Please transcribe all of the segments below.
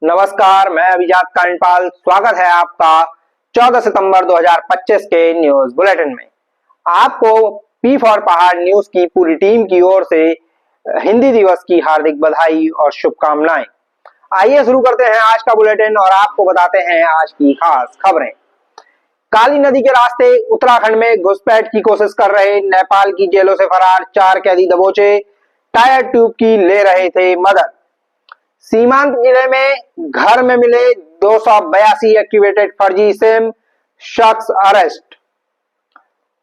नमस्कार, मैं अभिजात कांडपाल। स्वागत है आपका 14 सितंबर 2025 के न्यूज बुलेटिन में। आपको पी फॉर पहाड़ न्यूज की पूरी टीम की ओर से हिंदी दिवस की हार्दिक बधाई और शुभकामनाएं। आइए शुरू करते हैं आज का बुलेटिन और आपको बताते हैं आज की खास खबरें। काली नदी के रास्ते उत्तराखंड में घुसपैठ की कोशिश कर रहे नेपाल की जेलों से फरार 4 कैदी दबोचे, टायर ट्यूब की ले रहे थे मदद। सीमांत जिले में घर में मिले 282 एक्टिवेटेड फर्जी सिम, शख्स अरेस्ट।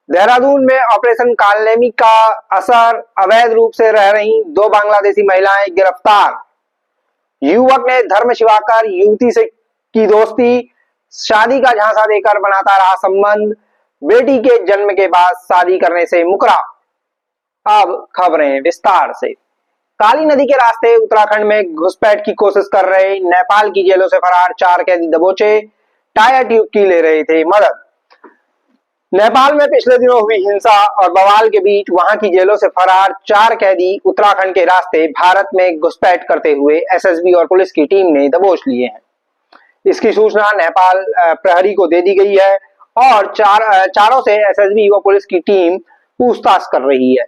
देहरादून में ऑपरेशन कालनेमी का असर, अवैध रूप से रह रही 2 बांग्लादेशी महिलाएं गिरफ्तार। युवक ने धर्म छिपाकर युवती से की दोस्ती, शादी का झांसा देकर बनाता रहा संबंध, बेटी के जन्म के बाद शादी करने से मुकरा। अब खबरें विस्तार से। काली नदी के रास्ते उत्तराखंड में घुसपैठ की कोशिश कर रहे नेपाल की जेलों से फरार 4 कैदी दबोचे, टायर ट्यूब की ले रहे थे मदद। नेपाल में पिछले दिनों हुई हिंसा और बवाल के बीच वहां की जेलों से फरार 4 कैदी उत्तराखंड के रास्ते भारत में घुसपैठ करते हुए एसएसबी और पुलिस की टीम ने दबोच लिए हैं। इसकी सूचना नेपाल प्रहरी को दे दी गई है और चारों से एसएसबी व पुलिस की टीम पूछताछ कर रही है।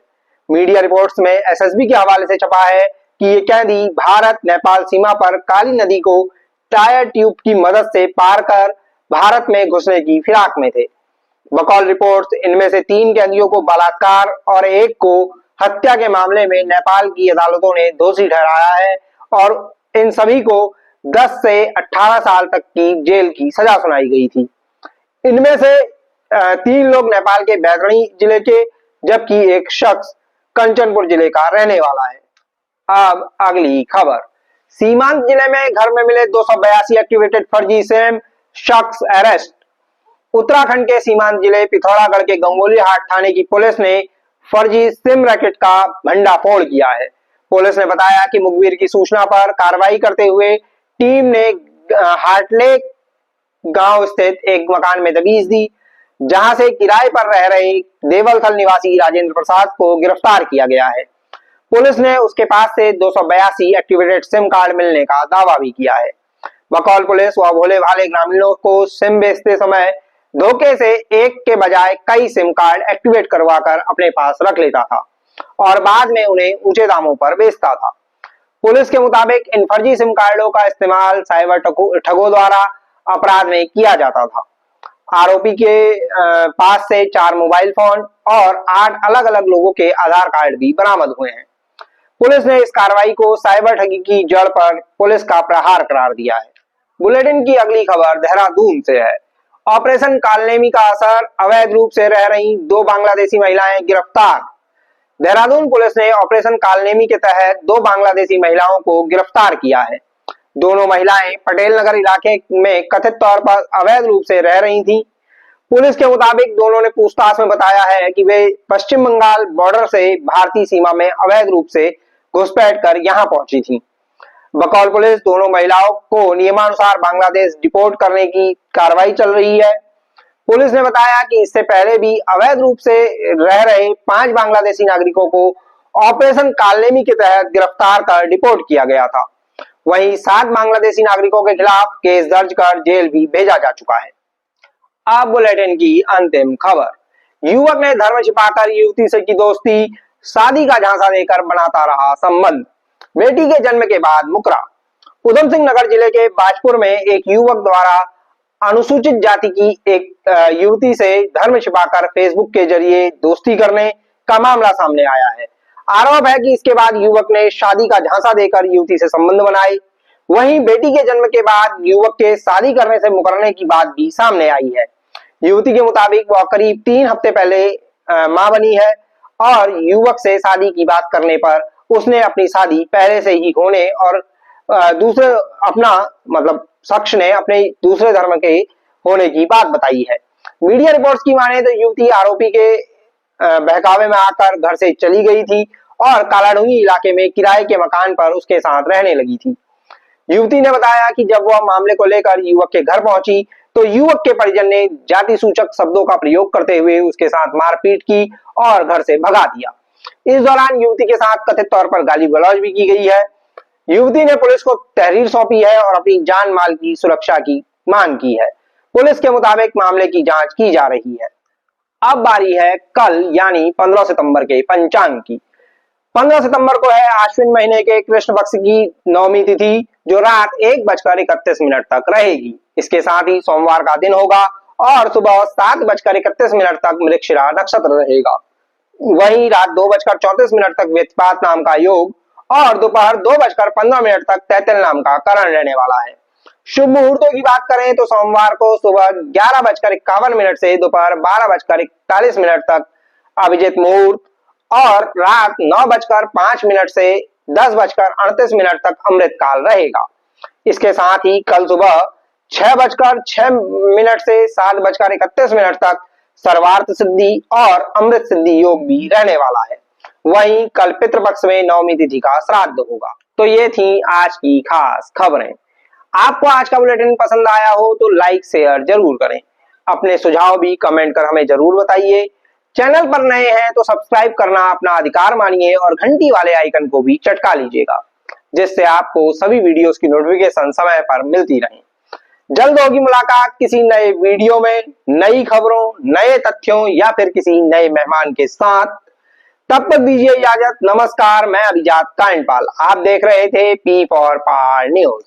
मीडिया रिपोर्ट्स में एसएसबी के हवाले से छपा है कि ये कैदी भारत नेपाल सीमा पर काली नदी को टायर ट्यूब की मदद से पार कर भारत में घुसने की फिराक में थे। बकौल रिपोर्ट्स, इनमें से 3 कैदियों को बलात्कार और एक को हत्या के मामले में नेपाल की अदालतों ने दोषी ठहराया है और इन सभी को 10 से 18 साल तक की जेल की सजा सुनाई गई थी। इनमें से 3 लोग नेपाल के बैतरणी जिले के, जबकि एक शख्स कंचनपुर जिले का रहने वाला है। अब अगली खबर। सीमांत जिले में घर में मिले 282 एक्टिवेटेड फर्जी सिम, शख्स अरेस्ट। उत्तराखंड के सीमांत जिले पिथौरागढ़ के गंगोली हाट थाने की पुलिस ने फर्जी सिम रैकेट का भंडाफोड़ किया है। पुलिस ने बताया कि मुखबिर की सूचना पर कार्रवाई करते हुए टीम ने हाटले गांव स्थित एक मकान में दबीज दी, जहां से किराए पर रह रहे देवलथल निवासी राजेंद्र प्रसाद को गिरफ्तार किया गया है। पुलिस ने उसके पास से 282 एक्टिवेटेड सिम कार्ड मिलने का दावा भी किया है। बकौल पुलिस, वह भोले भाले ग्रामीणों को सिम बेचते समय धोखे से एक के बजाय कई सिम कार्ड एक्टिवेट करवाकर अपने पास रख लेता था और बाद में उन्हें ऊंचे दामों पर बेचता था। पुलिस के मुताबिक इन फर्जी सिम कार्डों का इस्तेमाल साइबर ठगों द्वारा अपराध में किया जाता था। आरोपी के पास से 4 मोबाइल फोन और 8 अलग अलग लोगों के आधार कार्ड भी बरामद हुए हैं। पुलिस ने इस कार्रवाई को साइबर ठगी की जड़ पर पुलिस का प्रहार करार दिया है। बुलेटिन की अगली खबर देहरादून से है। ऑपरेशन कालनेमी का असर, अवैध रूप से रह रही 2 बांग्लादेशी महिलाएं गिरफ्तार। देहरादून पुलिस ने ऑपरेशन कालनेमी के तहत 2 बांग्लादेशी महिलाओं को गिरफ्तार किया है। दोनों महिलाएं पटेल नगर इलाके में कथित तौर पर अवैध रूप से रह रही थीं। पुलिस के मुताबिक दोनों ने पूछताछ में बताया है कि वे पश्चिम बंगाल बॉर्डर से भारतीय सीमा में अवैध रूप से घुसपैठ कर यहां पहुंची थीं। बकौल पुलिस, दोनों महिलाओं को नियमानुसार बांग्लादेश डिपोर्ट करने की कार्रवाई चल रही है। पुलिस ने बताया कि इससे पहले भी अवैध रूप से रह रहे 5 बांग्लादेशी नागरिकों को ऑपरेशन कालनेमी के तहत गिरफ्तार कर डिपोर्ट किया गया था। वहीं 7 बांग्लादेशी नागरिकों के खिलाफ केस दर्ज कर जेल भी भेजा जा चुका है। अब बुलेटिन की अंतिम खबर। युवक ने धर्म छिपाकर युवती से की दोस्ती, शादी का झांसा देकर बनाता रहा संबंध, बेटी के जन्म के बाद मुकरा। उधम सिंह नगर जिले के बाजपुर में एक युवक द्वारा अनुसूचित जाति की एक युवती से धर्म छिपाकर फेसबुक के जरिए दोस्ती करने का मामला सामने आया है। आरोप है कि इसके बाद युवक ने शादी का झांसा देकर युवती से संबंध बनाए। वहीं बेटी के जन्म के बाद युवक के शादी करने से मुकरने की बात भी सामने आई है। युवती के मुताबिक वह करीब 3 हफ्ते पहले मां बनी है और युवक से शादी की बात करने पर उसने अपनी शादी पहले से ही होने और दूसरे शख्स ने अपने दूसरे धर्म के होने की बात बताई है। मीडिया रिपोर्ट्स की माने तो युवती आरोपी के बहकावे में आकर घर से चली गई थी और कालाडूंगी इलाके में किराए के मकान पर उसके साथ रहने लगी थी। युवती ने बताया कि जब वह मामले को लेकर युवक के घर पहुंची तो युवक के परिजन ने जाति सूचक शब्दों का प्रयोग करते हुए उसके साथ मारपीट की और घर से भगा दिया। इस दौरान युवती के साथ कथित तौर पर गाली गलौज भी की गई है। युवती ने पुलिस को तहरीर सौंपी है और अपनी जान माल की सुरक्षा की मांग की है। पुलिस के मुताबिक मामले की जांच की जा रही है। अब बारी है कल यानी 15 सितंबर के पंचांग की। 15 सितंबर को है आश्विन महीने के कृष्ण पक्ष की नवमी तिथि, जो रात 1:31 तक रहेगी। इसके साथ ही सोमवार का दिन होगा और सुबह 7:31 तक मृगशिरा नक्षत्र रहेगा। वहीं रात 2:34 तक व्यतिपात नाम का योग और दोपहर 2:15 तक तैतिल नाम का करण रहने वाला है। शुभ मुहूर्तों की बात करें तो सोमवार को सुबह 11:51 से दोपहर 12:41 तक अभिजित मुहूर्त और रात 9:05 से 10:38 तक अमृत काल रहेगा। इसके साथ ही कल सुबह 6:06 से 7:31 तक सर्वार्थ सिद्धि और अमृत सिद्धि योग भी रहने वाला है। वहीं कल पितृपक्ष में नवमी तिथि का श्राद्ध होगा। तो ये थी आज की खास खबरें। आपको आज का बुलेटिन पसंद आया हो तो लाइक शेयर जरूर करें। अपने सुझाव भी कमेंट कर हमें जरूर बताइए। चैनल पर नए हैं तो सब्सक्राइब करना अपना अधिकार मानिए और घंटी वाले आइकन को भी चटका लीजिएगा, जिससे आपको सभी वीडियोस की नोटिफिकेशन समय पर मिलती रहे। जल्द होगी मुलाकात किसी नए वीडियो में, नई खबरों, नए तथ्यों या फिर किसी नए मेहमान के साथ। तब तक दीजिए इजाजत। नमस्कार, मैं अभिजात कांडपाल। आप देख रहे थे पी फॉर पावर न्यूज।